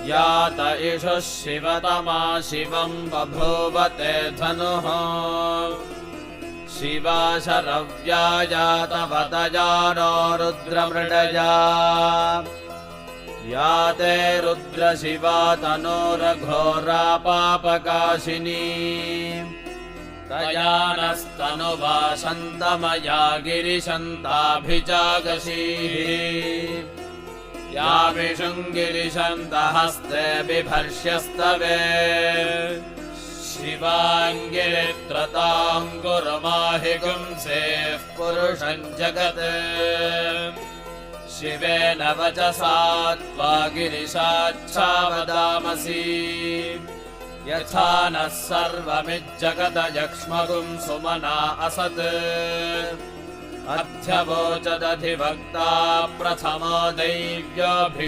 यात इषुः शिवतमा शिवम् बभूवते धनुः शिवा शरव्या यातवतया नो रुद्रमृडया या ते रुद्रशिवा तनोरघोरा पापकाशिनी तया नस्तनुवासन्तमया गिरिशन्ताभिजागशीः या विशुङ्गिरिशन्तहस्ते बिभर्ष्यस्तवे शिवाङ्गिरित्रताम् कुरुमाहि गुंसेः पुरुषम् जगत् शिवेन वचसा त्वा गिरिशाच्छावदामसि यथा नः सर्वमिज्जगदयक्ष्मगुं सुमना असत् अध्यवोचदधिभक्ता प्रथमो दैव्योऽभिषेकः